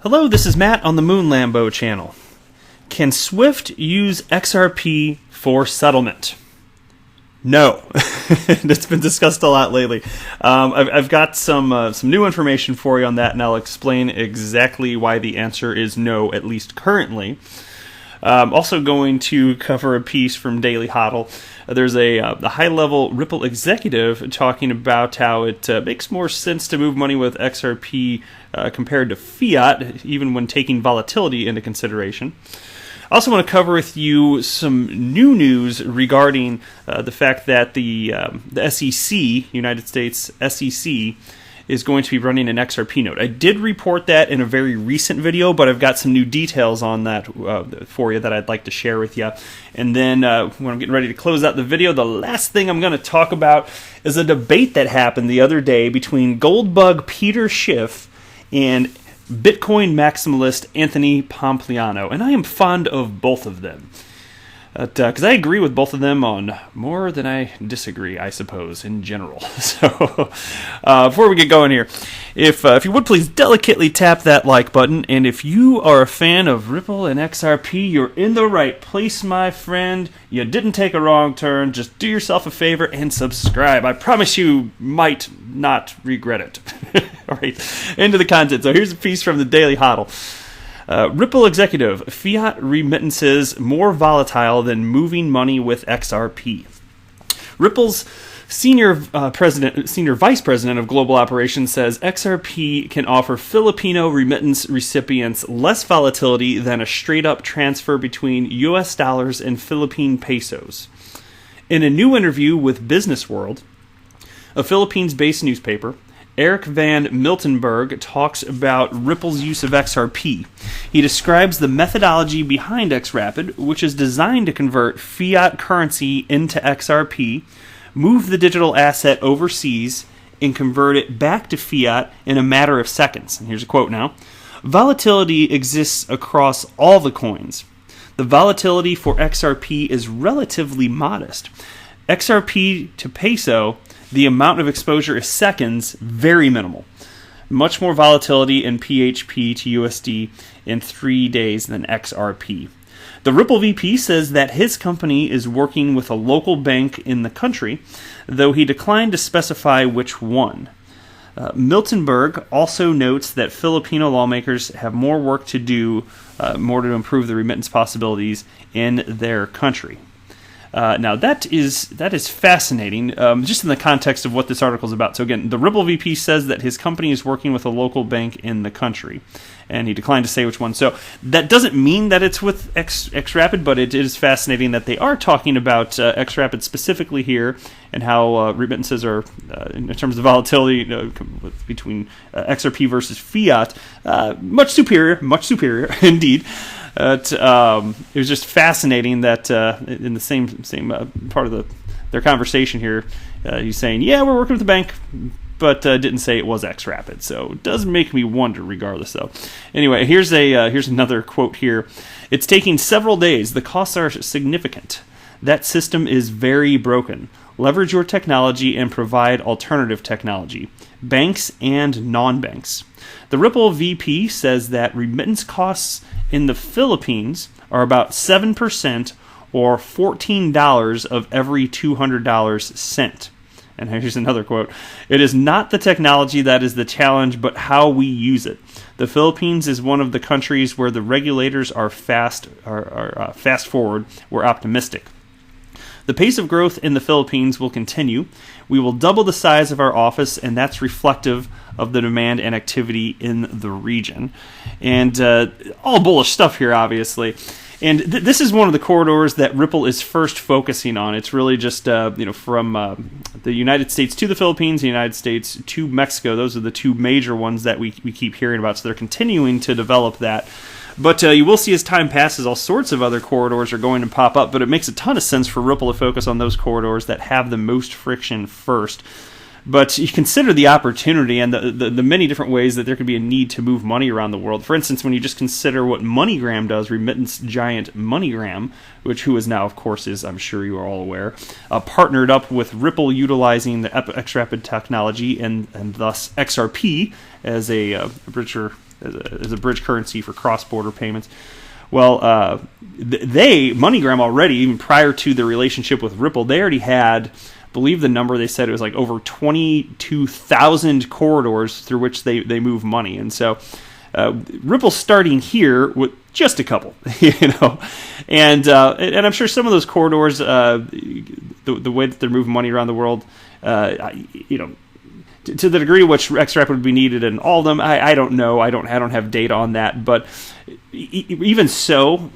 Hello, this is Matt on the Moon Lambo channel. Can Swift use XRP for settlement? No. It's been discussed a lot lately. I've got some new information for you on that, and I'll explain exactly why the answer is no, at least currently. I'm also going to cover a piece from Daily Hodl. There's a high-level Ripple executive talking about how it makes more sense to move money with XRP compared to fiat, even when taking volatility into consideration. I also want to cover with you some new news regarding the fact that the SEC, United States SEC, is going to be running an XRP node. I did report that in a very recent video, but I've got some new details on that for you that I'd like to share with you. And then when I'm getting ready to close out the video, the last thing I'm going to talk about is a debate that happened the other day between Goldbug Peter Schiff and Bitcoin maximalist Anthony Pompliano. And I am fond of both of them, because I agree with both of them on more than I disagree, I suppose, in general. So, before we get going here, if you would please delicately tap that like button, and if you are a fan of Ripple and XRP, you're in the right place, my friend. You didn't take a wrong turn. Just do yourself a favor and subscribe. I promise you might not regret it. All right, into the content. So here's a piece from the Daily Hodl. Ripple executive, fiat remittances more volatile than moving money with XRP. Ripple's senior vice president of global operations says XRP can offer Filipino remittance recipients less volatility than a straight-up transfer between US dollars and Philippine pesos. In a new interview with Business World, a Philippines-based newspaper, Eric Van Miltenberg talks about Ripple's use of XRP. He describes the methodology behind XRapid, which is designed to convert fiat currency into XRP, move the digital asset overseas, and convert it back to fiat in a matter of seconds. And here's a quote now. Volatility exists across all the coins. The volatility for XRP is relatively modest. XRP to peso, the amount of exposure is seconds, very minimal. Much more volatility in PHP to USD in 3 days than XRP. The Ripple VP says that his company is working with a local bank in the country, though he declined to specify which one. Miltenberg also notes that Filipino lawmakers have more work to do, more to improve the remittance possibilities in their country. Now, that is fascinating, just in the context of what this article is about. So again, the Ripple VP says that his company is working with a local bank in the country, and he declined to say which one. So that doesn't mean that it's with XRapid, but it is fascinating that they are talking about XRapid specifically here, and how remittances are, in terms of volatility between XRP versus fiat, much superior indeed. It was just fascinating that in the same part of their conversation here, he's saying, yeah, we're working with the bank, but didn't say it was XRapid. So it does make me wonder regardless, though. Anyway, here's another quote here. It's taking several days. The costs are significant. That system is very broken. Leverage your technology and provide alternative technology. Banks and non-banks. The Ripple VP says that remittance costs in the Philippines are about 7% or $14 of every $200 sent. And here's another quote. It is not the technology that is the challenge, but how we use it. The Philippines is one of the countries where the regulators are fast forward. We're optimistic. The pace of growth in the Philippines will continue. We will double the size of our office, and that's reflective of the demand and activity in the region. And all bullish stuff here, obviously. And this is one of the corridors that Ripple is first focusing on. It's really just from the United States to the Philippines, the United States to Mexico. Those are the two major ones that we keep hearing about. So they're continuing to develop that. But you will see as time passes, all sorts of other corridors are going to pop up, but it makes a ton of sense for Ripple to focus on those corridors that have the most friction first. But you consider the opportunity and the many different ways that there could be a need to move money around the world. For instance, when you just consider what MoneyGram does, remittance giant MoneyGram, who is now, of course, I'm sure you are all aware, partnered up with Ripple utilizing the XRapid technology and thus XRP as a richer as a bridge currency for cross-border payments. Well, MoneyGram already, even prior to the relationship with Ripple, they already had, I believe the number they said it was like over 22,000 corridors through which they move money. And so Ripple's starting here with just a couple, and I'm sure some of those corridors, the way that they're moving money around the world, to the degree to which XRP would be needed in all of them, I don't know. I don't have data on that. But even so,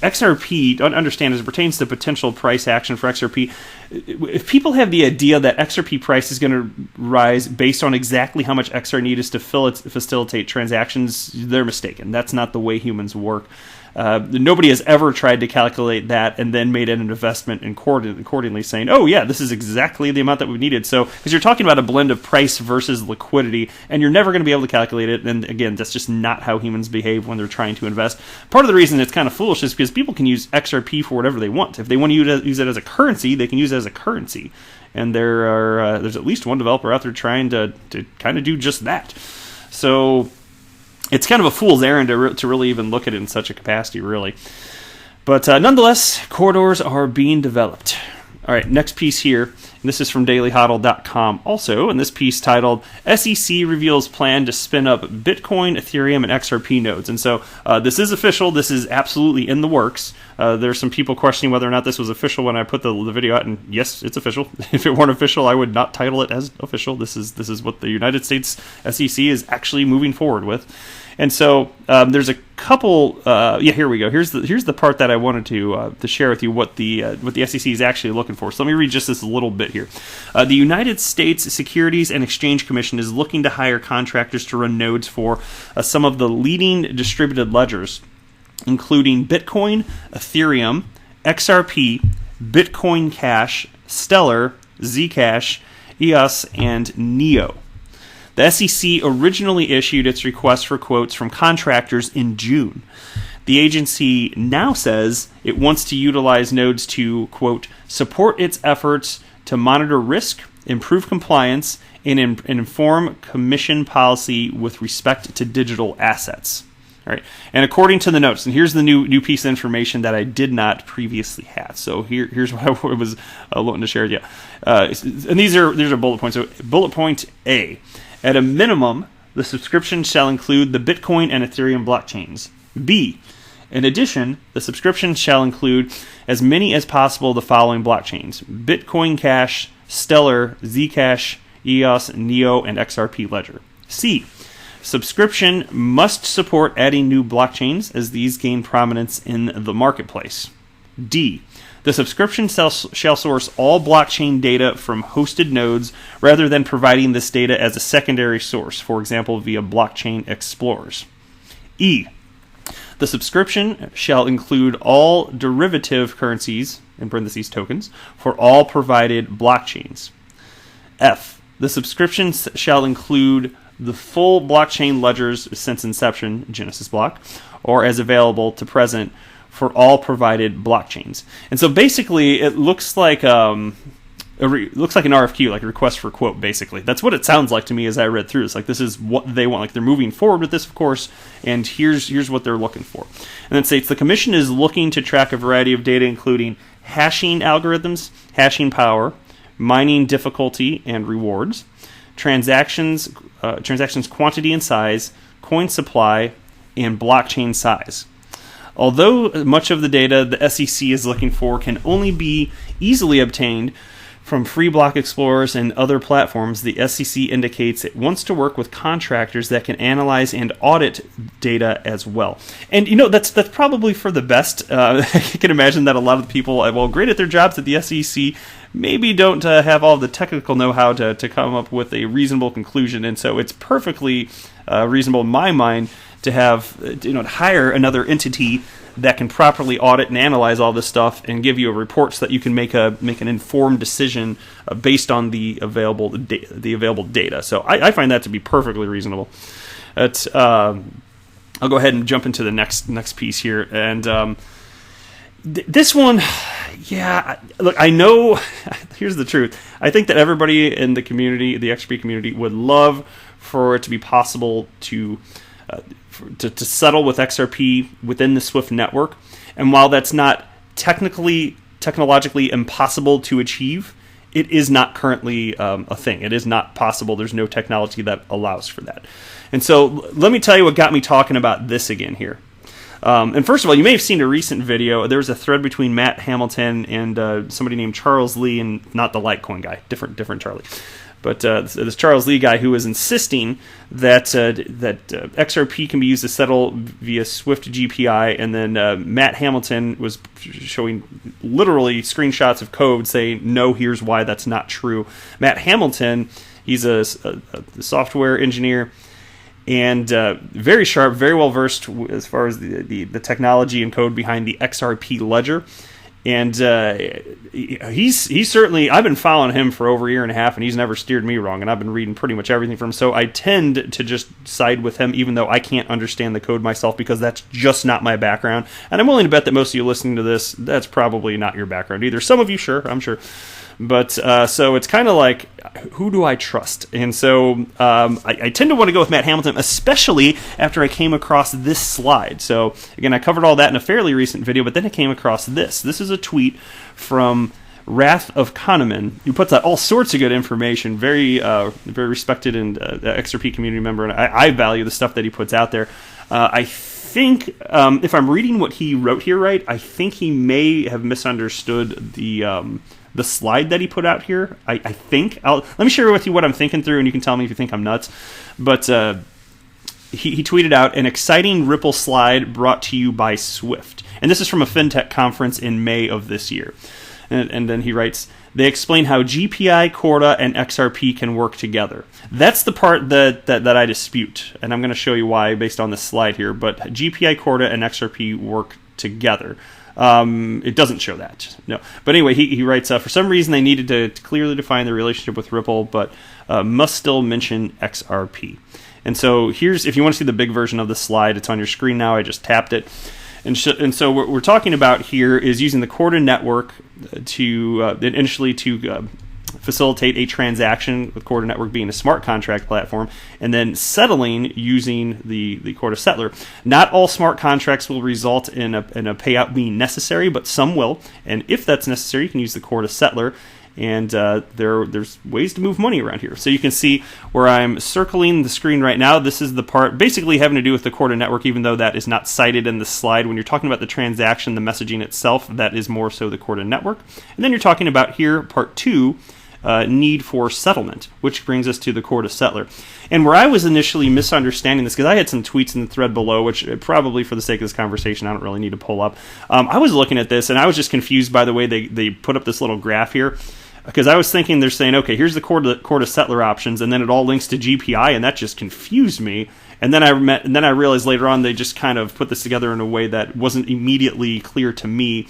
XRP, understand as it pertains to potential price action for XRP, if people have the idea that XRP price is going to rise based on exactly how much XR needed to facilitate transactions, they're mistaken. That's not the way humans work. Nobody has ever tried to calculate that and then made an investment accordingly, saying, oh yeah, this is exactly the amount that we needed. So, because you're talking about a blend of price versus liquidity, and you're never going to be able to calculate it. And again, that's just not how humans behave when they're trying to invest. Part of the reason it's kind of foolish is because people can use XRP for whatever they want. If they want to use it as a currency, they can use it as a currency. And there's at least one developer out there trying to kind of do just that. So it's kind of a fool's errand to really even look at it in such a capacity, really. But nonetheless, corridors are being developed. All right, next piece here, and this is from dailyhodl.com also, and this piece titled, SEC reveals plan to spin up Bitcoin, Ethereum, and XRP nodes. And so this is official. This is absolutely in the works. There's some people questioning whether or not this was official when I put the video out, and yes, it's official. If it weren't official, I would not title it as official. This is what the United States SEC is actually moving forward with. And so there's a couple. Here we go. Here's the part that I wanted to share with you what the SEC is actually looking for. So let me read just this little bit here. The United States Securities and Exchange Commission is looking to hire contractors to run nodes for some of the leading distributed ledgers, including Bitcoin, Ethereum, XRP, Bitcoin Cash, Stellar, Zcash, EOS, and Neo. The SEC originally issued its request for quotes from contractors in June. The agency now says it wants to utilize nodes to, quote, support its efforts to monitor risk, improve compliance, and inform commission policy with respect to digital assets. All right, and according to the notes, and here's the new piece of information that I did not previously have. So here's what I was wanting to share with you. And these are bullet points. So bullet point A. At a minimum, the subscription shall include the Bitcoin and Ethereum blockchains. B. In addition, the subscription shall include as many as possible the following blockchains: Bitcoin Cash, Stellar, Zcash, EOS, Neo, and XRP Ledger. C. Subscription must support adding new blockchains as these gain prominence in the marketplace. D. The subscription shall source all blockchain data from hosted nodes rather than providing this data as a secondary source, for example, via blockchain explorers. E. The subscription shall include all derivative currencies, in parentheses tokens, for all provided blockchains. F. The subscription shall include the full blockchain ledgers since inception, Genesis block, or as available to present for all provided blockchains. And so basically, it looks like an RFQ, like a request for quote. Basically, that's what it sounds like to me as I read through this. Like, this is what they want. Like, they're moving forward with this, of course, and here's what they're looking for. And then it states the commission is looking to track a variety of data, including hashing algorithms, hashing power, mining difficulty and rewards, transactions quantity and size, coin supply, and blockchain size. Although much of the data the SEC is looking for can only be easily obtained from free block explorers and other platforms, the SEC indicates it wants to work with contractors that can analyze and audit data as well. And that's probably for the best. I can imagine that a lot of the people, while great at their jobs at the SEC, maybe don't have all the technical know-how to come up with a reasonable conclusion. And so it's perfectly reasonable in my mind to have to hire another entity that can properly audit and analyze all this stuff and give you a report so that you can make an informed decision based on the available data. So I find that to be perfectly reasonable. I'll go ahead and jump into the next piece here, and this one, yeah. Look, I know. Here's the truth. I think that everybody in the community, the XRP community, would love for it to be possible to to settle with XRP within the SWIFT network. And while that's not technologically impossible to achieve, it is not currently a thing. It is not possible. There's no technology that allows for that. And so let me tell you what got me talking about this again here. And first of all, you may have seen a recent video. There was a thread between Matt Hamilton and somebody named Charles Lee, and not the Litecoin guy, different Charlie. But this Charles Lee guy who was insisting that XRP can be used to settle via Swift GPI, and then Matt Hamilton was showing literally screenshots of code saying, no, here's why that's not true. Matt Hamilton, he's a software engineer, and very sharp, very well versed as far as the technology and code behind the XRP ledger. And he's certainly, I've been following him for over a year and a half, and he's never steered me wrong, and I've been reading pretty much everything from him. So I tend to just side with him, even though I can't understand the code myself, because that's just not my background. And I'm willing to bet that most of you listening to this, that's probably not your background either. Some of you, sure, I'm sure. But so it's kind of like, who do I trust? And so I tend to want to go with Matt Hamilton, especially after I came across this slide. So again, I covered all that in a fairly recent video, but then I came across this. This is a tweet from Wrath of Kahneman, who puts out all sorts of good information, very respected and XRP community member, and I value the stuff that he puts out there. I think, if I'm reading what he wrote here right, I think he may have misunderstood the slide that he put out here. I think. Let me share with you what I'm thinking through, and you can tell me if you think I'm nuts. But he tweeted out an exciting Ripple slide brought to you by Swift. And this is from a fintech conference in May of this year. And then he writes, they explain how GPI, Corda, and XRP can work together. That's the part that I dispute. And I'm going to show you why based on this slide here. But GPI, Corda, and XRP work together. It doesn't show that. No. But anyway, he writes, for some reason they needed to clearly define their relationship with Ripple, but must still mention XRP. And so here's, if you want to see the big version of the slide, it's on your screen now. I just tapped it. And so what we're talking about here is using the Corda network to initially to facilitate a transaction, with Corda network being a smart contract platform, and then settling using the Corda settler. Not all smart contracts will result in a payout being necessary, but some will. And if that's necessary, you can use the Corda settler. And there's ways to move money around here. So you can see where I'm circling the screen right now. This is the part basically having to do with the Corda network, even though that is not cited in the slide. When you're talking about the transaction, the messaging itself, that is more so the Corda network. And then you're talking about here, part 2, need for settlement, which brings us to the Corda settler. And where I was initially misunderstanding this, because I had some tweets in the thread below, which probably for the sake of this conversation I don't really need to pull up. I was looking at this, and I was just confused by the way they put up this little graph here. Because I was thinking they're saying, okay, here's the Corda settler options, and then it all links to GPI, and that just confused me. And then I realized later on they just kind of put this together in a way that wasn't immediately clear to me.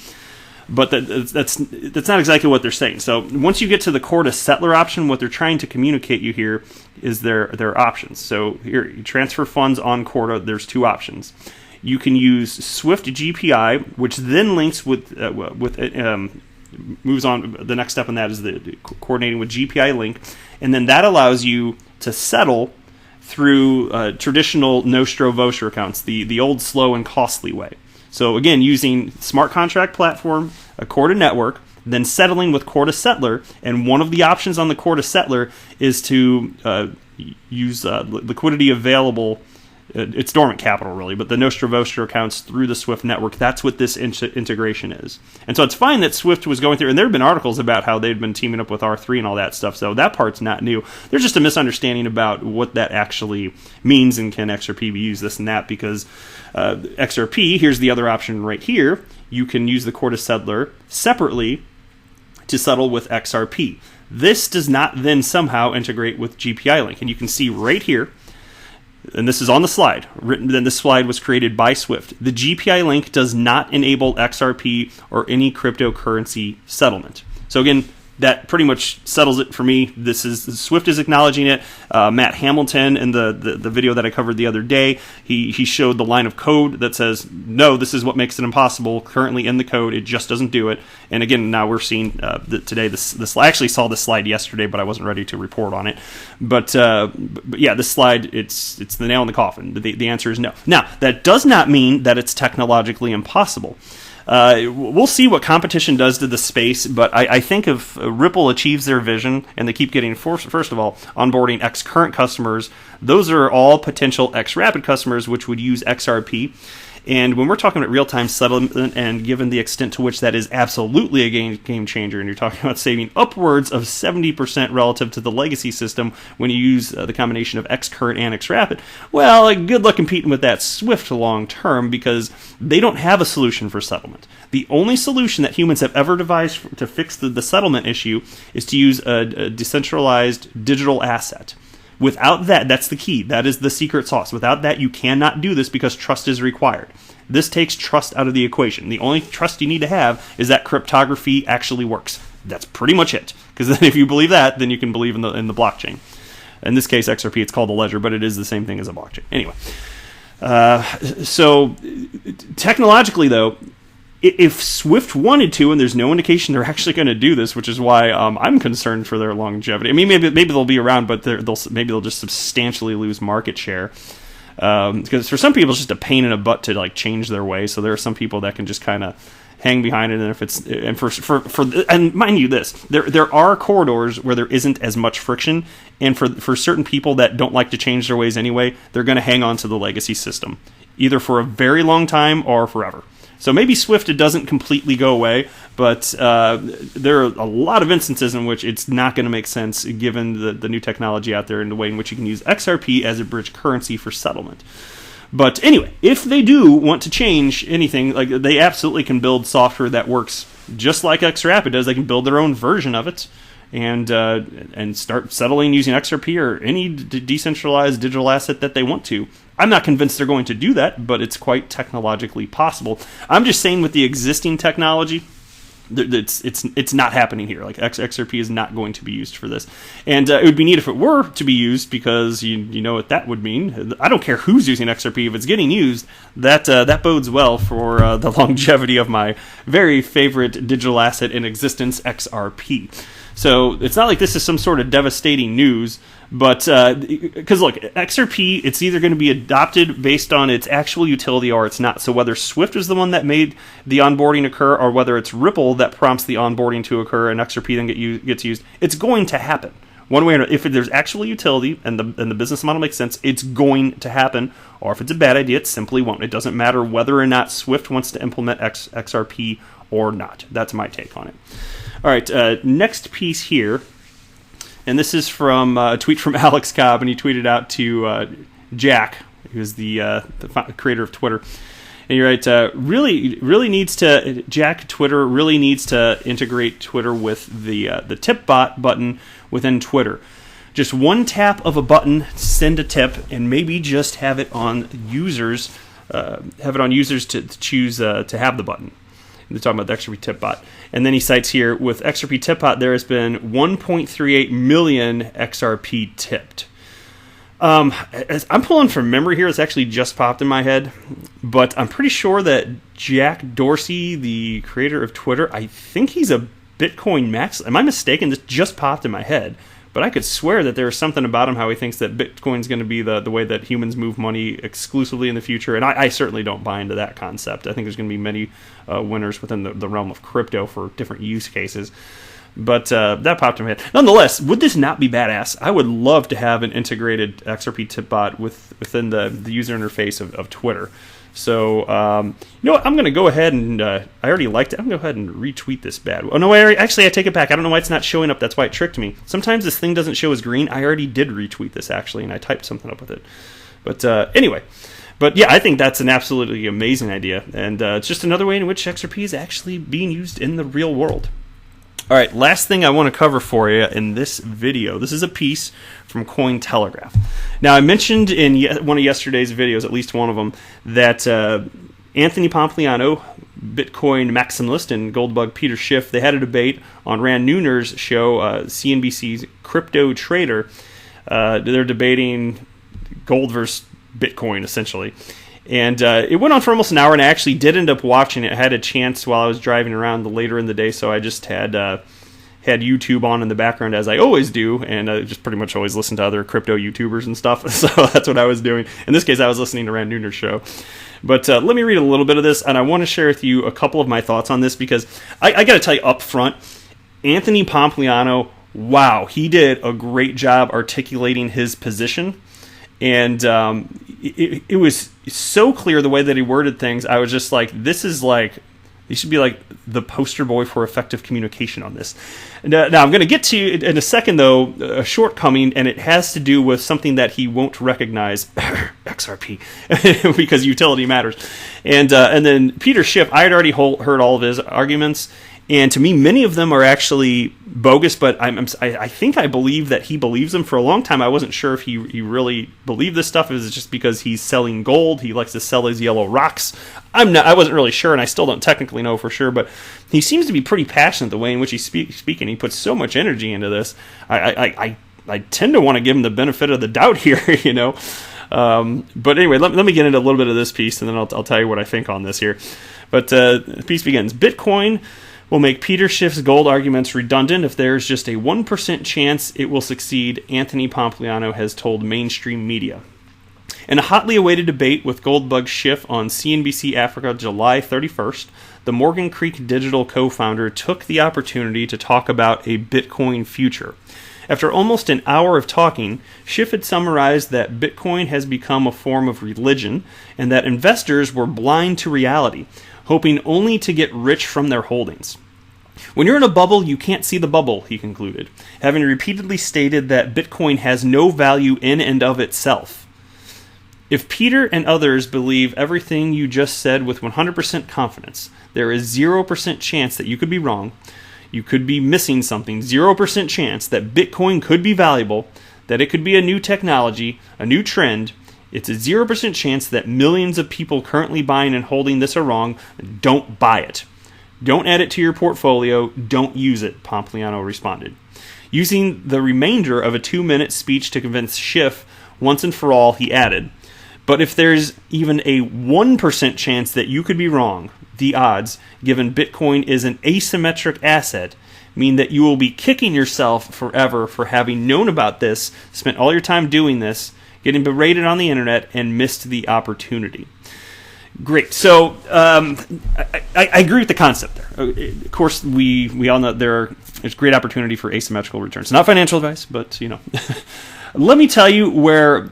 But that's not exactly what they're saying. So once you get to the Corda settler option, what they're trying to communicate you here is their options. So here, you transfer funds on Corda. There's 2 options. You can use Swift GPI, which then links with moves on. The next step in that is the coordinating with GPI link, and then that allows you to settle through traditional Nostro Voucher accounts, the old, slow, and costly way. So again, using smart contract platform, a Corda network, then settling with Corda settler, and one of the options on the Corda settler is to use liquidity available. It's dormant capital, really, but the Nostro Voucher accounts through the Swift network. That's what this integration is. And so it's fine that Swift was going through, and there have been articles about how they'd been teaming up with R3 and all that stuff, so that part's not new. There's just a misunderstanding about what that actually means, and can XRP be used, this and that, because XRP, here's the other option right here, you can use the Corda settler separately to settle with XRP. This does not then somehow integrate with GPI Link, and you can see right here, and this is on the slide, then this slide was created by Swift. The GPI link does not enable XRP or any cryptocurrency settlement. So again, that pretty much settles it for me. Swift is acknowledging it. Matt Hamilton in the video that I covered the other day, he showed the line of code that says, no, this is what makes it impossible. Currently in the code, it just doesn't do it. And again, now we're seeing today this. I actually saw this slide yesterday, but I wasn't ready to report on it. But yeah, this slide, it's the nail in the coffin. The answer is no. Now, that does not mean that it's technologically impossible. We'll see what competition does to the space, but I think if Ripple achieves their vision and they keep getting, first of all, onboarding X current customers, those are all potential X Rapid customers which would use XRP. And when we're talking about real-time settlement, and given the extent to which that is absolutely a game changer, and you're talking about saving upwards of 70% relative to the legacy system when you use the combination of Xcurrent and Xrapid, well, good luck competing with that Swift long-term, because they don't have a solution for settlement. The only solution that humans have ever devised to fix the settlement issue is to use a decentralized digital asset. Without that, that's the key. That is the secret sauce. Without that, you cannot do this because trust is required. This takes trust out of the equation. The only trust you need to have is that cryptography actually works. That's pretty much it. Because then if you believe that, then you can believe in the blockchain. In this case, XRP, it's called a ledger, but it is the same thing as a blockchain. Anyway, so technologically, though, if Swift wanted to, and there's no indication they're actually going to do this, which is why I'm concerned for their longevity. I mean, maybe they'll be around, but maybe they'll just substantially lose market share. Because for some people, it's just a pain in the butt to like change their way. So there are some people that can just kind of hang behind it, and if it's and mind you, there are corridors where there isn't as much friction, and for certain people that don't like to change their ways anyway, they're going to hang on to the legacy system either for a very long time or forever. So maybe Swift, it doesn't completely go away, but there are a lot of instances in which it's not going to make sense given the new technology out there and the way in which you can use XRP as a bridge currency for settlement. But anyway, if they do want to change anything, like they absolutely can build software that works just like XRapid does. They can build their own version of it and start settling using XRP or any decentralized digital asset that they want to. I'm not convinced they're going to do that, but it's quite technologically possible. I'm just saying with the existing technology, it's not happening here. Like XRP is not going to be used for this, and it would be neat if it were to be used, because you know what that would mean. I don't care who's using XRP, if it's getting used, that bodes well for the longevity of my very favorite digital asset in existence, XRP. So it's not like this is some sort of devastating news, but because look, XRP, it's either going to be adopted based on its actual utility or it's not. So whether Swift is the one that made the onboarding occur, or whether it's Ripple that prompts the onboarding to occur and XRP then gets used, it's going to happen. One way or another, if there's actual utility and the business model makes sense, it's going to happen. Or if it's a bad idea, it simply won't. It doesn't matter whether or not Swift wants to implement XRP or not. That's my take on it. All right, next piece here, and this is from a tweet from Alex Cobb, and he tweeted out to Jack, who's the creator of Twitter. And you're right, Twitter really needs to integrate Twitter with the tip bot button within Twitter. Just one tap of a button, send a tip, and maybe just have it on users to choose to have the button. They're talking about the XRP tip bot. And then he cites here, with XRP tip bot, there has been 1.38 million XRP tipped. As I'm pulling from memory here, it's actually just popped in my head, but I'm pretty sure that Jack Dorsey, the creator of Twitter, I think he's a Bitcoin max. Am I mistaken? This just popped in my head. But I could swear that there's something about him, how he thinks that Bitcoin's going to be the way that humans move money exclusively in the future. And I certainly don't buy into that concept. I think there's going to be many winners within the realm of crypto for different use cases. But that popped in my head. Nonetheless, would this not be badass? I would love to have an integrated XRP tip bot within the user interface of Twitter. So, you know what? I'm going to go ahead and, I already liked it. I'm going to go ahead and retweet this bad. Oh, no, actually, I take it back. I don't know why it's not showing up. That's why it tricked me. Sometimes this thing doesn't show as green. I already did retweet this, actually, and I typed something up with it. But anyway. But yeah, I think that's an absolutely amazing idea. And it's just another way in which XRP is actually being used in the real world. All right, last thing I want to cover for you in this video. This is a piece from Cointelegraph. Now, I mentioned in one of yesterday's videos, at least one of them, that Anthony Pompliano, Bitcoin maximalist, and gold bug Peter Schiff, they had a debate on Rand Neuner's show, CNBC's Crypto Trader. They're debating gold versus Bitcoin, essentially. And it went on for almost an hour, and I actually did end up watching it. I had a chance while I was driving around later in the day, so I just had YouTube on in the background, as I always do, and I just pretty much always listen to other crypto YouTubers and stuff, so that's what I was doing. In this case, I was listening to Rand Neuner's show. But let me read a little bit of this, and I want to share with you a couple of my thoughts on this, because I got to tell you up front, Anthony Pompliano, wow, he did a great job articulating his position. And it was so clear the way that he worded things. I was just like, this is like, he should be like the poster boy for effective communication on this. Now I'm going to get to, in a second, though, a shortcoming, and it has to do with something that he won't recognize, XRP, because utility matters. And then Peter Schiff, I had already heard all of his arguments. And to me, many of them are actually bogus, but I think I believe that he believes them. For a long time, I wasn't sure if he really believed this stuff. Is it just because he's selling gold? He likes to sell his yellow rocks. I wasn't really sure, and I still don't technically know for sure, but he seems to be pretty passionate the way in which he's speaking. He puts so much energy into this. I tend to want to give him the benefit of the doubt here, you know. But anyway, let me get into a little bit of this piece, and then I'll tell you what I think on this here. But the piece begins. Bitcoin will make Peter Schiff's gold arguments redundant if there's just a 1% chance it will succeed, Anthony Pompliano has told mainstream media. In a hotly awaited debate with Goldbug Schiff on CNBC Africa July 31st, the Morgan Creek Digital co-founder took the opportunity to talk about a Bitcoin future. After almost an hour of talking, Schiff had summarized that Bitcoin has become a form of religion and that investors were blind to reality, hoping only to get rich from their holdings. When you're in a bubble, you can't see the bubble, he concluded, having repeatedly stated that Bitcoin has no value in and of itself. If Peter and others believe everything you just said with 100% confidence, there is 0% chance that you could be wrong, you could be missing something, 0% chance that Bitcoin could be valuable, that it could be a new technology, a new trend. It's a 0% chance that millions of people currently buying and holding this are wrong. Don't buy it. Don't add it to your portfolio. Don't use it, Pompliano responded. Using the remainder of a 2-minute speech to convince Schiff once and for all, he added, but if there's even a 1% chance that you could be wrong, the odds, given Bitcoin is an asymmetric asset, mean that you will be kicking yourself forever for having known about this, spent all your time doing this, getting berated on the internet, and missed the opportunity. Great. So I agree with the concept there. Of course, we all know there's great opportunity for asymmetrical returns. Not financial advice, but you know. Let me tell you where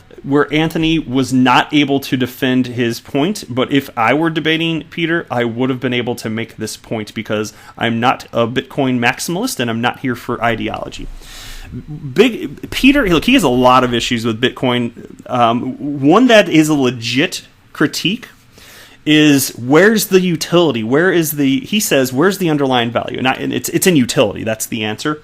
Anthony was not able to defend his point. But if I were debating Peter, I would have been able to make this point because I'm not a Bitcoin maximalist and I'm not here for ideology. Peter, look, he has a lot of issues with Bitcoin. One that is a legit critique is where's the utility? He says, where's the underlying value? And it's in utility. That's the answer.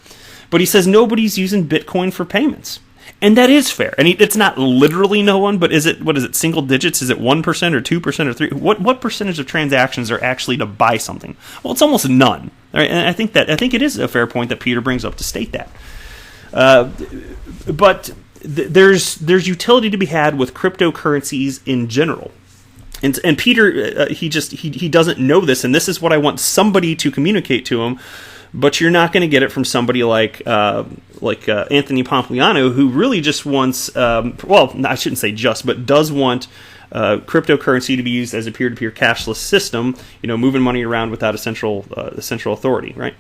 But he says nobody's using Bitcoin for payments. And that is fair. And it's not literally no one, but what is it, single digits? Is it 1% or 2% or 3%? What percentage of transactions are actually to buy something? Well, it's almost none. Right? And I think it is a fair point that Peter brings up to state that. But there's utility to be had with cryptocurrencies in general. And Peter, he doesn't know this, and this is what I want somebody to communicate to him. But you're not going to get it from somebody like Anthony Pompliano, who really just wants, I shouldn't say just, but does want cryptocurrency to be used as a peer-to-peer cashless system. You know, moving money around without a central authority, right?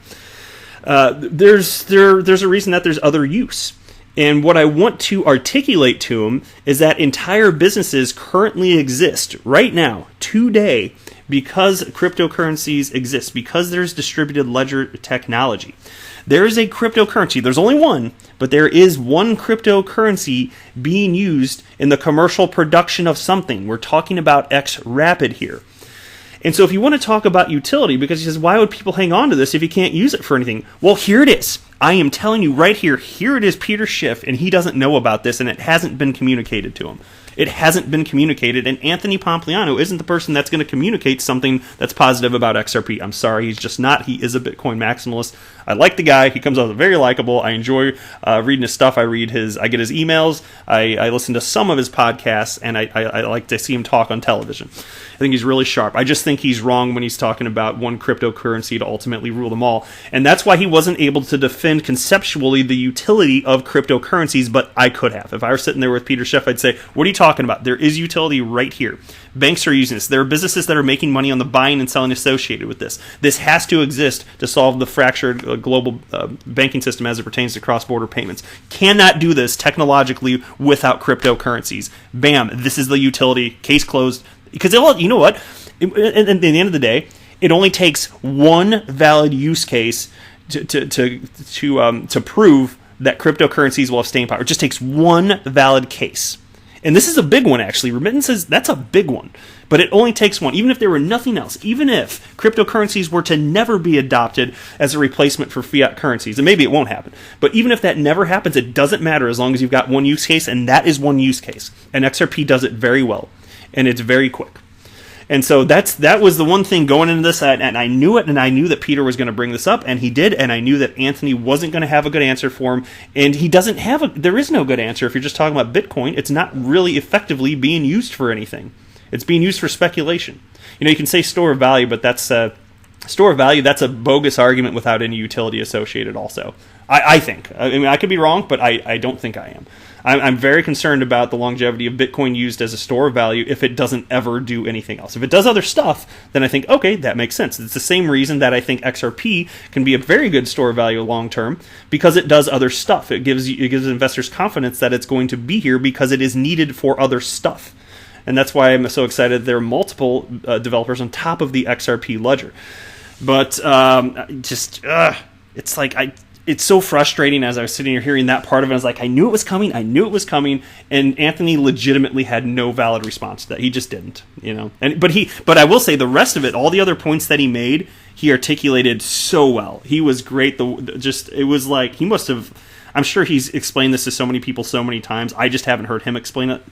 There's a reason that there's other use. And what I want to articulate to him is that entire businesses currently exist right now, today, because cryptocurrencies exist, because there's distributed ledger technology. There is a cryptocurrency. There's only one, but there is one cryptocurrency being used in the commercial production of something. We're talking about XRP here. And so if you want to talk about utility, because he says, why would people hang on to this if you can't use it for anything? Well, here it is. I am telling you right here, here it is, Peter Schiff, and he doesn't know about this, and it hasn't been communicated to him. It hasn't been communicated, and Anthony Pompliano isn't the person that's going to communicate something that's positive about XRP. I'm sorry, he's just not. He is a Bitcoin maximalist. I like the guy. He comes out very likable. I enjoy reading his stuff. I get his emails. I listen to some of his podcasts, and I like to see him talk on television. I think he's really sharp. I just think he's wrong when he's talking about one cryptocurrency to ultimately rule them all. And that's why he wasn't able to defend conceptually the utility of cryptocurrencies, but I could have. If I were sitting there with Peter Schiff, I'd say, what are you talking about? There is utility right here. Banks are using this. There are businesses that are making money on the buying and selling associated with this. This has to exist to solve the fractured global banking system as it pertains to cross-border payments. Cannot do this technologically without cryptocurrencies. Bam, this is the utility. Case closed. Because, you know what? At the end of the day, it only takes one valid use case to prove that cryptocurrencies will have staying power. It just takes one valid case. And this is a big one, actually. Remittances, that's a big one. But it only takes one. Even if there were nothing else, even if cryptocurrencies were to never be adopted as a replacement for fiat currencies, and maybe it won't happen, but even if that never happens, it doesn't matter as long as you've got one use case, and that is one use case. And XRP does it very well. And it's very quick. And so that was the one thing going into this, and I knew it, and I knew that Peter was going to bring this up, and he did, and I knew that Anthony wasn't going to have a good answer for him, and he doesn't have there is no good answer if you're just talking about Bitcoin. It's not really effectively being used for anything. It's being used for speculation. You can say store of value, but that's store of value, that's a bogus argument without any utility associated also. I think. I mean, I could be wrong, but I don't think I am. I'm very concerned about the longevity of Bitcoin used as a store of value if it doesn't ever do anything else. If it does other stuff, then I think, okay, that makes sense. It's the same reason that I think XRP can be a very good store of value long term, because it does other stuff. It gives investors confidence that it's going to be here because it is needed for other stuff. And that's why I'm so excited there are multiple developers on top of the XRP ledger. But it's like it's so frustrating as I was sitting here hearing that part of it. I was like, I knew it was coming. And Anthony legitimately had no valid response to that. He just didn't, But I will say the rest of it, all the other points that he made, he articulated so well. He was great. It was like he must have. I'm sure he's explained this to so many people so many times. I just haven't heard him explain it,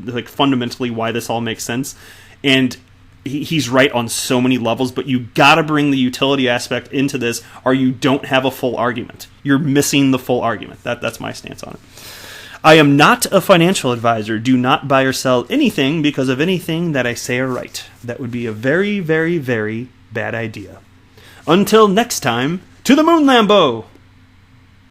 like fundamentally why this all makes sense. And he's right on so many levels, but you got to bring the utility aspect into this, or you don't have a full argument. You're missing the full argument. That's my stance on it. I am not a financial advisor. Do not buy or sell anything because of anything that I say or write. That would be a very, very, very bad idea. Until next time, to the moon, Lambo!